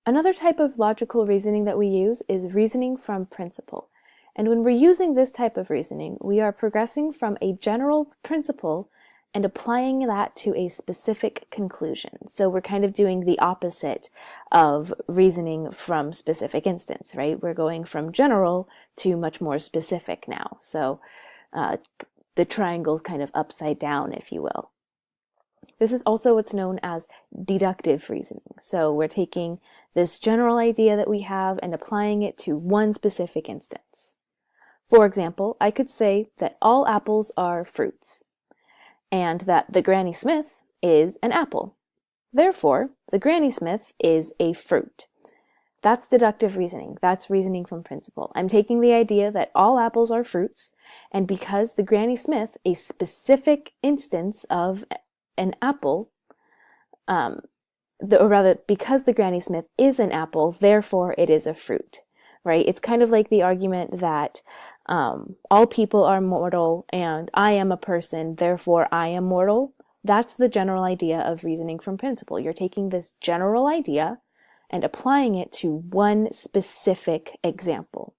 Another type of logical reasoning that we use is reasoning from principle. And when we're using this type of reasoning, we are progressing from a general principle and applying that to a specific conclusion. So we're kind of doing the opposite of reasoning from specific instance, right? We're going from general to much more specific now. So the triangle's kind of upside down, if you will. This is also what's known as deductive reasoning. So we're taking this general idea that we have and applying it to one specific instance. For example, I could say that all apples are fruits, and that the Granny Smith is an apple. Therefore, the Granny Smith is a fruit. That's deductive reasoning. That's reasoning from principle. I'm taking the idea that all apples are fruits, and because the Granny Smith, a specific instance of an apple, because the Granny Smith is an apple, therefore it is a fruit, right? It's kind of like the argument that all people are mortal and I am a person, therefore I am mortal. That's the general idea of reasoning from principle. You're taking this general idea and applying it to one specific example.